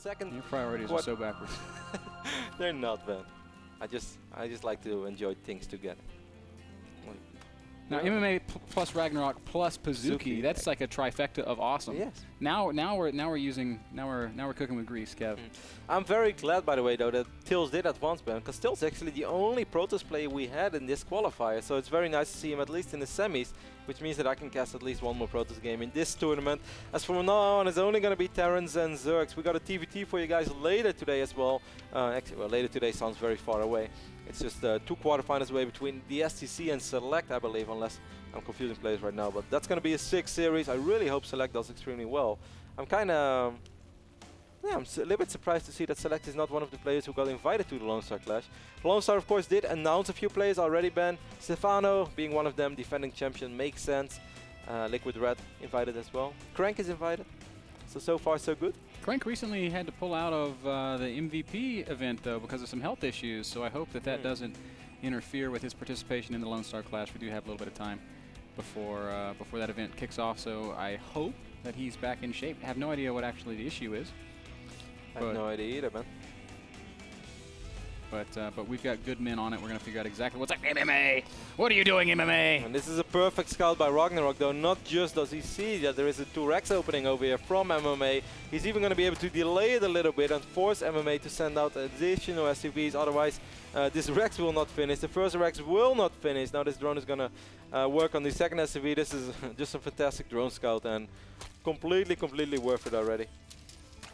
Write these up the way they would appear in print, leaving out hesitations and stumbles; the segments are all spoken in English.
second. Your priorities are so backwards. They're not, man. I just like to enjoy things together. Now MMA plus Ragnarok plus Pazuki, that's like a trifecta of awesome. Yes. Now we're cooking with grease, Kev. I'm very glad, by the way, though, that Tills did advance, man, because Tills is actually the only Protoss player we had in this qualifier, so it's very nice to see him at least in the semis, which means that I can cast at least one more Protoss game in this tournament. As from now on, it's only going to be Terrans and Zergs. We got a TVT for you guys later today as well. Actually, well, later today sounds very far away. It's just 2 quarterfinals away between the STC and Select, I believe, unless I'm confusing players right now. But that's going to be a 6 series. I really hope Select does extremely well. I'm kind of... I'm a little bit surprised to see that Select is not one of the players who got invited to the Lone Star Clash. Lone Star, of course, did announce a few players already, Ben. Stefano being one of them, defending champion, makes sense. Liquid Red invited as well. Crank is invited. So far, so good. Crank recently had to pull out of the MVP event, though, because of some health issues, so I hope that that doesn't interfere with his participation in the Lone Star Clash. We do have a little bit of time before that event kicks off, so I hope that he's back in shape. I have no idea what actually the issue is. I have no idea either, man. But we've got good men on it. We're going to figure out exactly what's up. MMA! What are you doing, MMA? And this is a perfect scout by Ragnarok, though. Not just does he see that there is a 2-Rex opening over here from MMA, he's even going to be able to delay it a little bit and force MMA to send out additional SUVs. Otherwise, this Rex will not finish. The first Rex will not finish. Now this drone is going to work on the second SUV. This is just a fantastic drone scout and completely worth it already.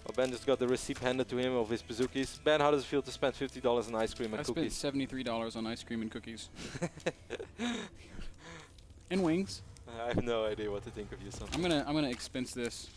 Well, Ben just got the receipt handed to him of his Pazukis. Ben, how does it feel to spend $50 on ice cream and cookies? I spent $73 on ice cream and cookies. And wings. I have no idea what to think of you, son. I'm gonna expense this,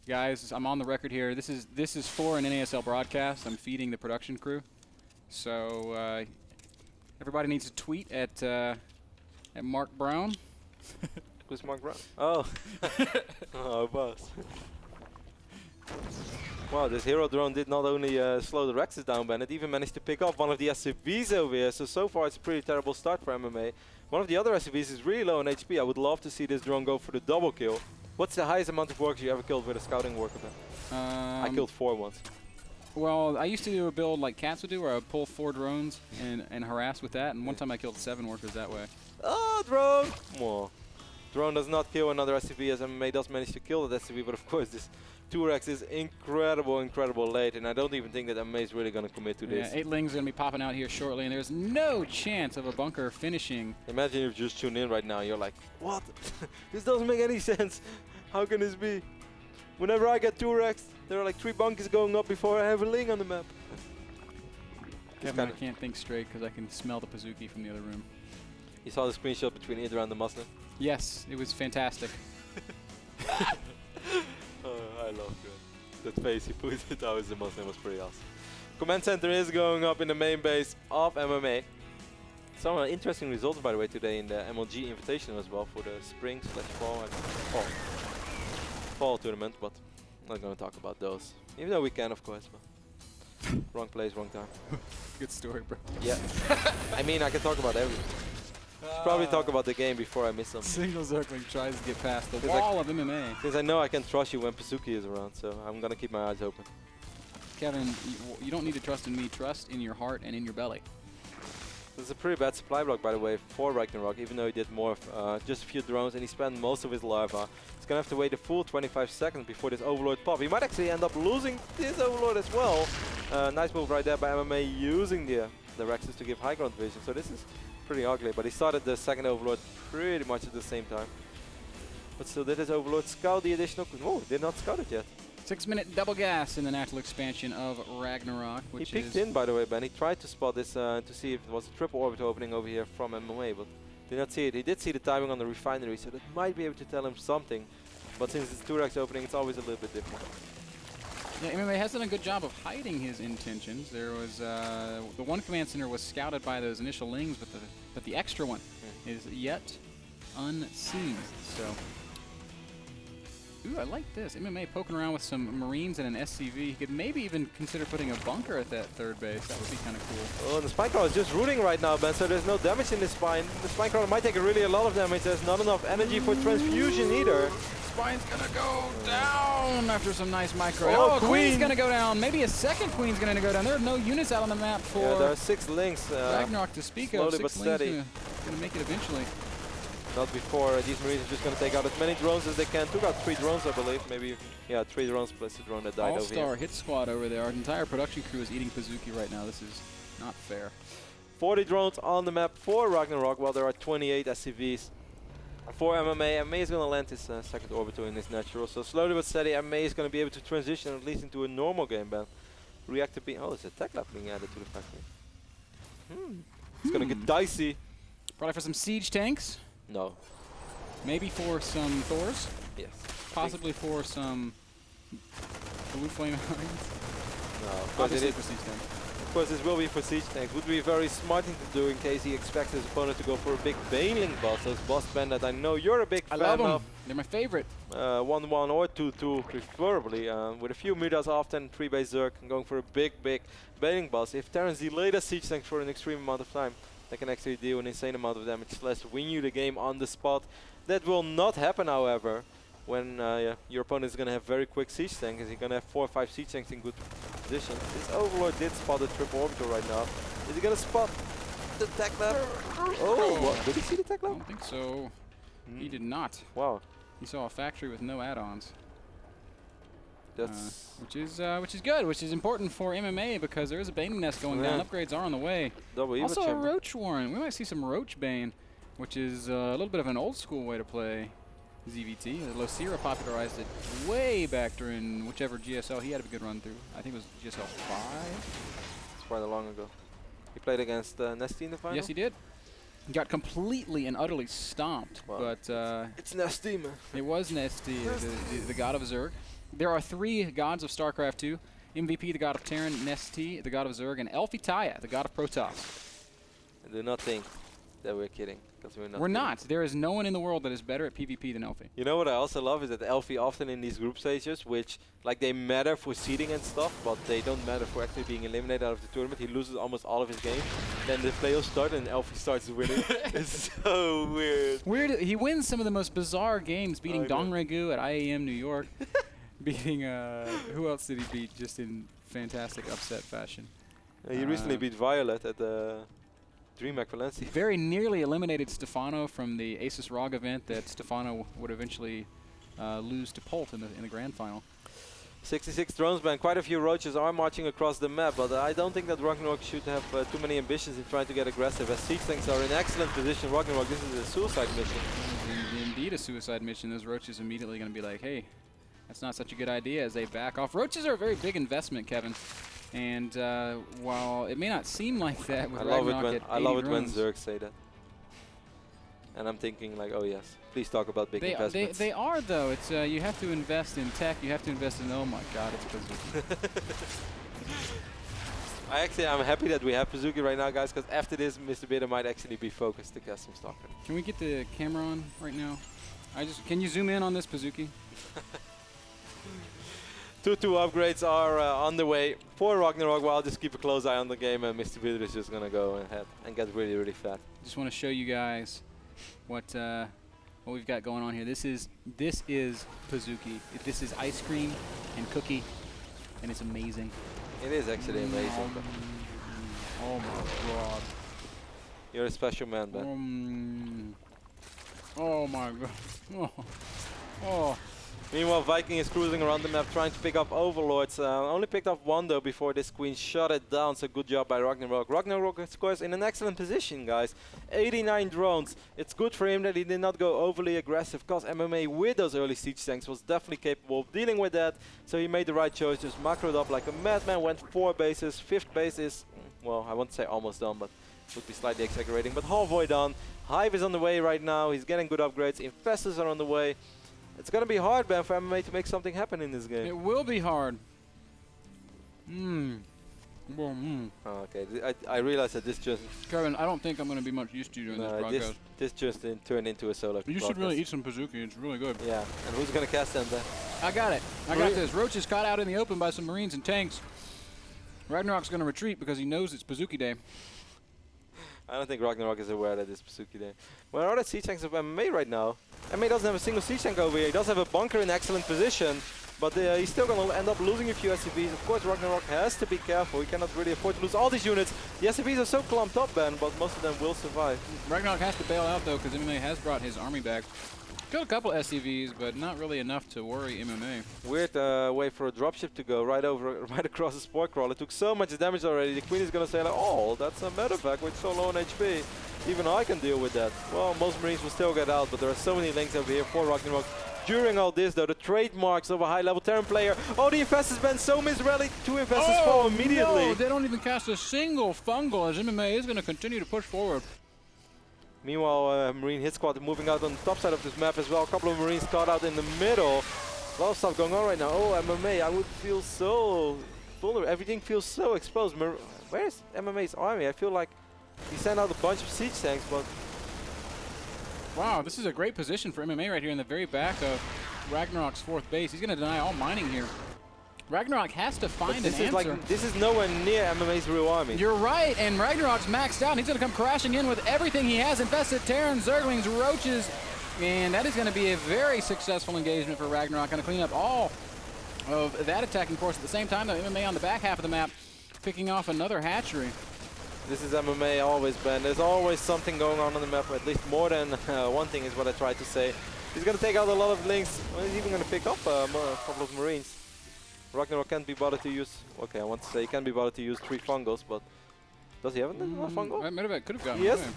guys. I'm on the record here. This is for an NASL broadcast. I'm feeding the production crew, so everybody needs to tweet at Mark Brown. Who's Mark Brown? Oh, oh, boss. Wow, this hero drone did not only slow the Rexes down, Ben, it even managed to pick up one of the SUVs over here. So far it's a pretty terrible start for MMA. One of the other SUVs is really low on HP. I would love to see this drone go for the double kill. What's the highest amount of workers you ever killed with a scouting worker, Ben? I killed 4 once. Well, I used to do a build like Cats would do, where I would pull 4 drones and harass with that, and one time I killed 7 workers that way. Oh, drone! Whoa. Drone does not kill another SUV, as MMA does manage to kill that SUV, but of course this 2-Rex is incredible late, and I don't even think that MMA is really going to commit to this. Yeah, 8-Ling's going to be popping out here shortly, and there's no chance of a bunker finishing. Imagine if you just tune in right now, you're like, what? This doesn't make any sense. How can this be? Whenever I get 2-Rex, there are like 3 bunkers going up before I have a Ling on the map. Kevin, I can't think straight because I can smell the Pazuki from the other room. You saw the screenshot between Idra and the Muslim? Yes, it was fantastic. I love that. That face he put it out as the Muslim was pretty awesome. Command center is going up in the main base of MMA. Some interesting results, by the way, today in the MLG Invitational as well for the spring/fall and fall tournament, but I'm not going to talk about those. Even though we can, of course. But wrong place, wrong time. Good story, bro. Yeah. I mean, I can talk about everything. Should probably talk about the game before I miss something. Single Zerkling tries to get past the wall of MMA. Because I know I can trust you when Pazuki is around, so I'm going to keep my eyes open. Kevin, you don't need to trust in me. Trust in your heart and in your belly. This is a pretty bad supply block, by the way, for Ragnarok, even though he did more, just a few drones, and he spent most of his larva. He's going to have to wait a full 25 seconds before this Overlord pop. He might actually end up losing this Overlord as well. Nice move right there by MMA, using the Rexes to give high ground vision. So this is pretty ugly, but he started the second Overlord pretty much at the same time. But still did his Overlord scout the additional... Oh, did not scout it yet. 6-minute double gas in the natural expansion of Ragnarok. Which he peeked in, by the way, Ben. He tried to spot this to see if it was a triple orbit opening over here from MMA, but did not see it. He did see the timing on the refinery, so that might be able to tell him something. But since it's 2-Rex opening, it's always a little bit different. Yeah, MMA has done a good job of hiding his intentions. There was the one command center was scouted by those initial Lings, but the extra one is yet unseen. So Ooh, I like this. MMA poking around with some Marines and an SCV. He could maybe even consider putting a bunker at that third base. That would be kind of cool. Oh, the Spine Crawler is just rooting right now, Ben, so there's no damage in the Spine. The Spine Crawler might take really a lot of damage. There's not enough energy for transfusion either. Spine's gonna go down after some nice micro. Oh, Oh, Queen. Queen's gonna go down. Maybe a second Queen's gonna go down. There are no units out on the map for Yeah, there are 6 links. Ragnarok to speak of. slowly but 6 links steady. gonna make it eventually. Not before. These Marines are just going to take out as many drones as they can. Took out 3 drones, I believe. Maybe, yeah, 3 drones plus the drone that died over here. All-star hit squad over there. Our entire production crew is eating Pazuki right now. This is not fair. 40 drones on the map for Ragnarok, while there are 28 SCVs for MMA. MMA is going to land his second orbital in his natural. So slowly but steady, MMA is going to be able to transition at least into a normal game ban. Reactor being, oh, it's a tech lab being added to the factory. It's going to get dicey. Probably for some siege tanks. No. Maybe for some Thors. Yes. Possibly for some blue flame mines. No, of course it is. For siege tanks. Of course, this will be for siege tanks. Would be a very smart thing to do in case he expects his opponent to go for a big Baneling boss. Those boss band that I know you're a big fan love them. of. They're my favorite. 1-1 or 2-2 preferably, with a few mutas often, 3-base Zerg, and going for a big Baneling boss. If Terrans delay the siege tanks for an extreme amount of time, they can actually deal an insane amount of damage / win you the game on the spot. That will not happen, however, when your opponent is going to have very quick siege tanks. He's going to have 4 or 5 siege tanks in good position. This Overlord did spot a triple orbital right now. Is he going to spot the tech lab? Oh, what? Did he see the tech I lab? don't think so. He did not. Wow. He saw a factory with no add-ons. That's Which is good, which is important for MMA because there is a Baneling nest going down. Upgrades are on the way. double Eva Also a chamber. Roach Warren. We might see some Roach Bane, which is a little bit of an old school way to play ZVT. Losira popularized it way back during whichever GSL he had a good run through. I think it was GSL 5. It's quite a long ago. He played against Nesty in the final? Yes, he did. He got completely and utterly stomped, Wow. but It's Nesty, man. it was Nesty, the god of Zerg. There are 3 gods of StarCraft 2. MVP, the god of Terran, Nesty, the god of Zerg, and Elfitaya, the god of Protoss. And do not think that we're kidding, because we're not. We're not. There is no one in the world that is better at PvP than Elfi. You know what I also love is that Elfie often in these group stages, which like they matter for seeding and stuff, but they don't matter for actually being eliminated out of the tournament. He loses almost all of his games. Then the playoffs start and Elfie starts winning. It's so weird. Weird. He wins some of the most bizarre games, beating I know. Dongregu at IAM New York. Beating, who else did he beat just in fantastic upset fashion? He recently beat Violet at the DreamHack Valencia. Very nearly eliminated Stefano from the Asus ROG event that Stefano would eventually lose to Polt in the grand final. 66 drones, man. Quite a few roaches are marching across the map, but I don't think that Ragnarok should have too many ambitions in trying to get aggressive. As siege tanks are in excellent position, Ragnarok, this is a suicide mission. Indeed a suicide mission. Those roaches immediately going to be like, hey, that's not such a good idea as they back off. Roaches are a very big investment, Kevin. And while it may not seem like that with Ragnarok at 80 I love it when drones, Zerg say that. And I'm thinking like, oh yes, please talk about big investments. They are though. It's you have to invest in tech. You have to invest in. Oh my God, it's Pazuki. I'm happy that we have Pazuki right now, guys, because after this, MrBitter might actually be focused to cast some StarCraft. Can we get the camera on right now? Can you zoom in on this Pazuki? 2-2 upgrades are on the way for Ragnarok. Well, I'll just keep a close eye on the game, and MrBitter is just gonna go ahead and get really, really fat. Just want to show you guys what we've got going on here. This is Pazuki. This is ice cream and cookie, and it's amazing. It is actually amazing. Oh my God. You're a special man, Ben. Oh my God. Oh. Oh. Meanwhile, Viking is cruising around the map trying to pick up Overlords. Only picked up 1 though before this queen shut it down, so good job by Ragnarok. Ragnarok, of course, in an excellent position, guys. 89 drones. It's good for him that he did not go overly aggressive, because MMA with those early siege tanks was definitely capable of dealing with that. So he made the right choice, just macroed up like a madman, went 4 bases. 5th base is, well, I won't say almost done, but would be slightly exaggerating, but halfway done. Hive is on the way right now. He's getting good upgrades. Infestors are on the way. It's going to be hard, man, for MMA to make something happen in this game. It will be hard. Well, Oh, okay, I realized that this just... Kevin, I don't think I'm going to be much used to you doing this broadcast. This just turned into a solo You should really eat some Pazuki. It's really good. Yeah, and who's going to cast them then? I got it. I got this. Roach is caught out in the open by some Marines and tanks. Ragnarok's going to retreat because he knows it's Pazuki Day. I don't think Ragnarok is aware that it's Pazuki Day. Where are the siege tanks of MMA right now? MMA doesn't have a single siege tank over here. He does have a bunker in excellent position, but he's still going to end up losing a few SCVs. Of course, Ragnarok has to be careful. He cannot really afford to lose all these units. The SCVs are so clumped up, Ben, but most of them will survive. Ragnarok has to bail out, though, because MMA has brought his army back. Killed a couple SCVs, but not really enough to worry MMA. Weird way for a dropship to go right across the sport crawler. Took so much damage already. The queen is going to say, like, oh, that's a medevac with so low on HP. Even I can deal with that. Well, most Marines will still get out, but there are so many links over here for Ragnarok. During all this, though, the trademarks of a high-level Terran player. Oh, the infestors been so misrallied. 2 infestors fall immediately. No, they don't even cast a single fungal as MMA is going to continue to push forward. Meanwhile, Marine hit squad moving out on the top side of this map as well. A couple of Marines caught out in the middle. A lot of stuff going on right now. Oh, MMA, I would feel so vulnerable. Everything feels so exposed. Where's MMA's army? I feel like he sent out a bunch of siege tanks, but... Wow, this is a great position for MMA right here in the very back of Ragnarok's 4th base. He's going to deny all mining here. Ragnarok has to find an answer. This is nowhere near MMA's real army. You're right, and Ragnarok's maxed out. And he's going to come crashing in with everything he has. Infested Terrans, Zerglings, Roaches, and that is going to be a very successful engagement for Ragnarok. Going to clean up all of that attacking force. At the same time, though, MMA on the back half of the map picking off another hatchery. This is MMA always, Ben. There's always something going on the map, at least more than one thing is what I tried to say. He's going to take out a lot of links. Well, he's even going to pick up a couple of Marines. Ragnarok can't be bothered to use... Okay, I want to say he can't be bothered to use 3 fungals, but... Does he have another fungal? Medevac could have gotten He hasn't.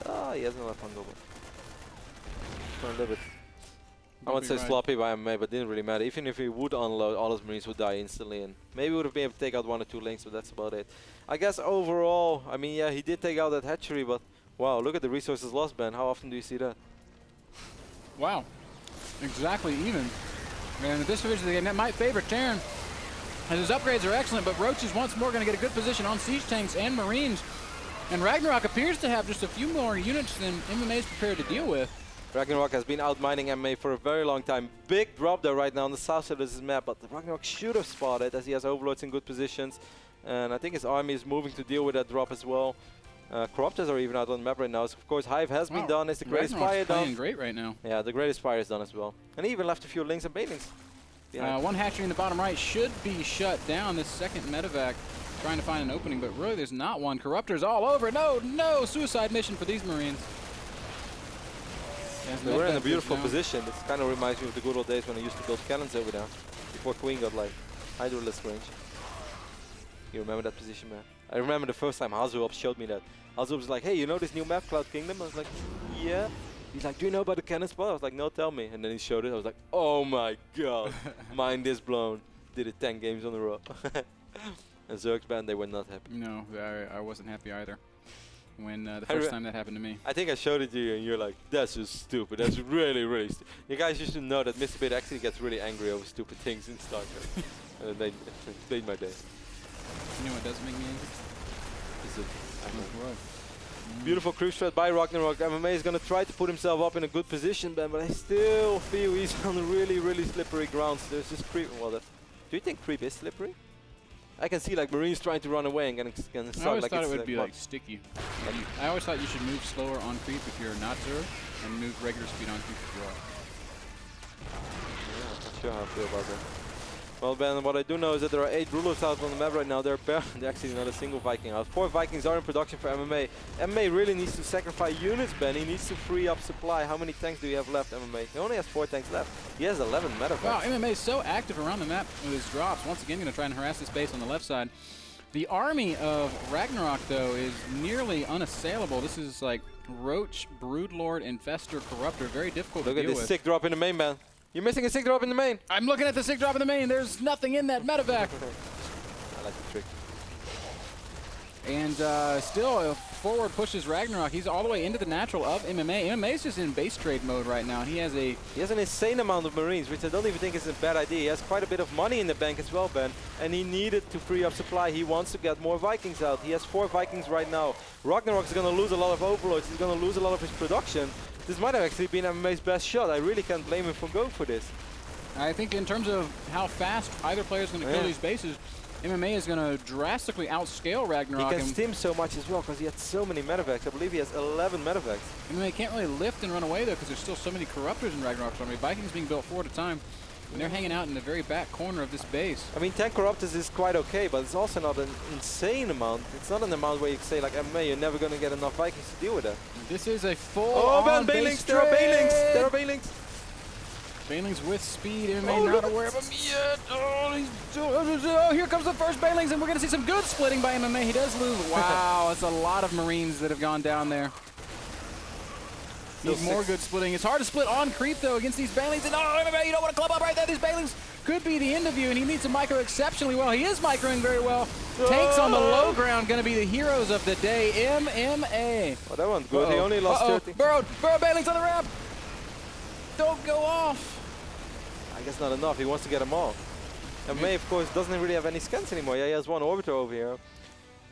Ah, he has another fungal, but... A little bit. I would say sloppy by MMA, but didn't really matter. Even if he would unload, all his Marines would die instantly, and maybe would have been able to take out 1 or 2 links, but that's about it. I guess overall, I mean, yeah, he did take out that hatchery, but wow, look at the resources lost, Ben. How often do you see that? Wow, exactly even. And this division of the game, that might favor Terran. And his upgrades are excellent, but Roach is once more going to get a good position on siege tanks and Marines. And Ragnarok appears to have just a few more units than MMA is prepared to deal with. Ragnarok has been outmining MMA for a very long time. Big drop there right now on the south side of this map, but Ragnarok should have spotted as he has overlords in good positions. And I think his army is moving to deal with that drop as well. Corruptors are even out on the map right now. So of course, Hive has been done. Is the Greatest Fire done? Playing great right now. Yeah, the Greatest Fire is done as well. And he even left a few links and baitings. 1 hatchery in the bottom right should be shut down. This second medevac trying to find an opening, but really there's not one. Corruptors all over. No suicide mission for these Marines. Yes, we're in a beautiful position. This kind of reminds me of the good old days when I used to build cannons over there. Before Queen got like hydrolist range. You remember that position, man? I remember the first time Hazuop showed me that. Hazuop was like, hey, you know this new map, Cloud Kingdom? I was like, yeah. He's like, do you know about the cannon spot? I was like, no, tell me. And then he showed it. I was like, oh my god. Mind is blown. Did it 10 games on a row. And Zerg's band, they were not happy. No, I wasn't happy either. When the first time that happened to me. I think I showed it to you and you're like, that's just stupid. That's really, really stupid. You guys should know that MrBitter actually gets really angry over stupid things in StarCraft. And they made my day. You know what does make me angry? Is it? Beautiful creep strat by Ragnarok. MMA is going to try to put himself up in a good position, Ben, but I still feel he's on really, really slippery grounds. There's just creep. Well, do you think creep is slippery? I can see like Marines trying to run away and getting stuck. I always thought it would be like sticky. I always thought you should move slower on creep if you're not Zerg, and move regular speed on creep if you are. Yeah, I'm not sure how I feel about that. Well, Ben, what I do know is that there are 8 rulers out on the map right now. They're actually not a single Viking out. 4 Vikings are in production for MMA. MMA really needs to sacrifice units, Ben. He needs to free up supply. How many tanks do you have left, MMA? He only has 4 tanks left. He has 11 medevacs. Wow, MMA is so active around the map with his drops. Once again, going to try and harass this base on the left side. The army of Ragnarok, though, is nearly unassailable. This is like Roach, Broodlord, Infestor, Corruptor. Very difficult to deal with. Look at this sick drop in the main, man. You're missing a sick drop in the main. I'm looking at the sick drop in the main. There's nothing in that medevac. I like the trick. And still forward pushes Ragnarok. He's all the way into the natural of MMA. MMA is just in base trade mode right now. And he has an insane amount of Marines, which I don't even think is a bad idea. He has quite a bit of money in the bank as well, Ben. And he needed to free up supply. He wants to get more Vikings out. He has 4 Vikings right now. Ragnarok is going to lose a lot of overlords. He's going to lose a lot of his production. This might have actually been MMA's best shot. I really can't blame him for going for this. I think in terms of how fast either player is going to kill these bases, MMA is going to drastically outscale Ragnarok. He can stim so much as well because he had so many medevacs. I believe he has 11 medevacs. MMA can't really lift and run away though because there's still so many corruptors in Ragnarok's army. Vikings being built 4 at a time, and they're hanging out in the very back corner of this base. I mean, 10 corruptors is quite okay, but it's also not an insane amount. It's not an amount where you can say like MMA, you're never going to get enough Vikings to deal with that. This is a full Ben, Banelings! There are Banelings! There are Banelings! Banelings with speed, MMA not aware of him yet. Oh, here comes the first Banelings, and we're going to see some good splitting by MMA. He does lose. Wow, that's a lot of Marines that have gone down there. Needs more good splitting. It's hard to split on creep, though, against these Banelings. And MMA, you don't want to club up right there. These Banelings could be the end of you, and he needs to micro exceptionally well. He is microing very well. Tanks on the low ground going to be the heroes of the day. MMA. Oh, that one's good. He only lost 30. Burrowed Banelings on the ramp. Don't go off. I guess not enough. He wants to get them all. And May, of course, doesn't really have any scans anymore. Yeah, he has one orbiter over here.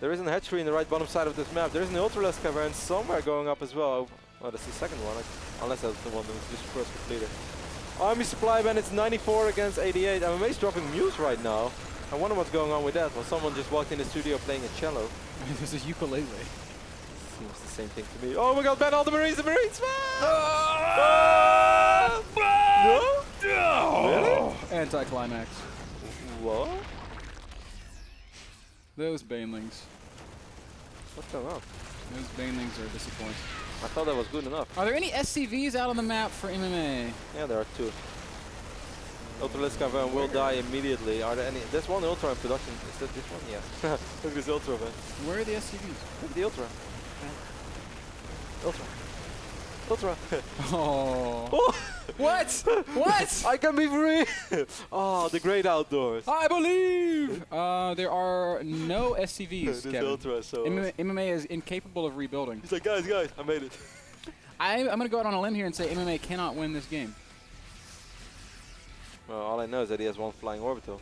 There is an hatchery in the right bottom side of this map. There is an ultraless cavern somewhere going up as well. Oh, that's the second one. Unless that's the one that was just first completed. Army supply, Ben, it's 94 against 88. MMA's dropping Muse right now. I wonder what's going on with that. Well, someone just walked in the studio playing a cello. There's a ukulele. Seems the same thing to me. Oh my god, Ben, all the Marines! No? Really? Anticlimax. What? Those Banelings. What's going on? Those Banelings are disappointing. I thought that was good enough. Are there any SCVs out on the map for MMA? Yeah, there are 2. Ultraless Cavern will die immediately. Are there any? There's one Ultra in production. Is that this one? Yeah. Look at this Ultra, man. Where are the SCVs? Look at the Ultra. Ultra. Ultra. Oh. What? What? I can be free. Oh, the great outdoors. I believe. There are no SCVs, this Kevin. Ultra, so MMA is incapable of rebuilding. He's like, guys, I made it. I'm going to go out on a limb here and say MMA cannot win this game. Well, all I know is that he has one flying orbital.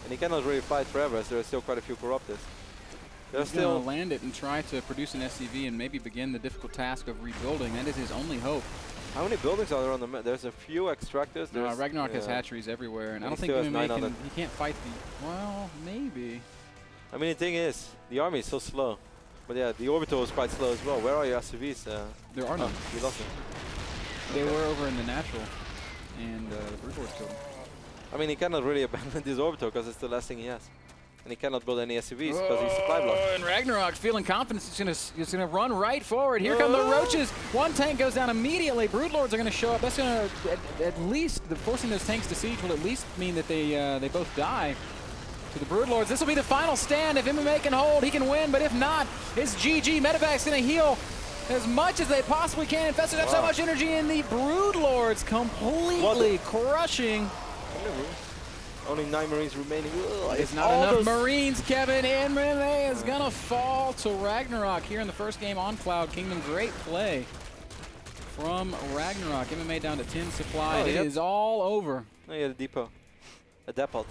And he cannot really fight forever, as there are still quite a few corruptors. He's going to land it and try to produce an SCV and maybe begin the difficult task of rebuilding. That is his only hope. How many buildings are there on the map? There's a few extractors. No, Ragnarok has hatcheries everywhere, and I don't think MMA he can't fight the... Well, maybe. I mean, the thing is, the army is so slow. But yeah, the orbital is quite slow as well. Where are your SCVs? There are none. You lost them. They were over in the natural, and the Broodlords killed them. I mean, he cannot really abandon this orbital because it's the last thing he has. And he cannot build any SCVs because he's supply blocked. And Ragnarok feeling confident. He's gonna run right forward. Here come the roaches. One tank goes down immediately. Broodlords are gonna show up. That's gonna at least forcing those tanks to siege will at least mean that they both die to the Broodlords. This will be the final stand. If MMA can hold, he can win. But if not, it's GG. Medevac's gonna heal as much as they possibly can. Infestors have so much energy, and the Broodlords completely crushing. Only 9 Marines remaining. It's not enough Marines, Kevin. And MMA is going to fall to Ragnarok here in the first game on Cloud Kingdom. Great play from Ragnarok. MMA down to 10 supply. It is all over. No, he had a depot. A depot.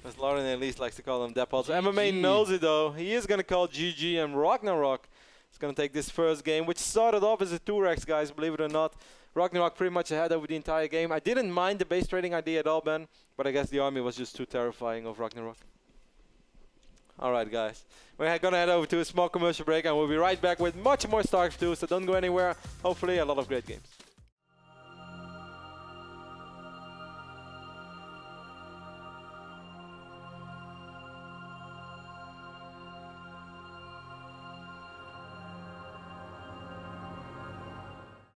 As Lauren at least likes to call them depots. MMA knows it, though. He is going to call GG, and Ragnarok is going to take this first game, which started off as a 2-Rex, guys, believe it or not. Ragnarok pretty much ahead over the entire game. I didn't mind the base trading idea at all, Ben, but I guess the army was just too terrifying of Ragnarok. Alright, guys. We're going to head over to a small commercial break, and we'll be right back with much more StarCraft 2, so don't go anywhere. Hopefully a lot of great games.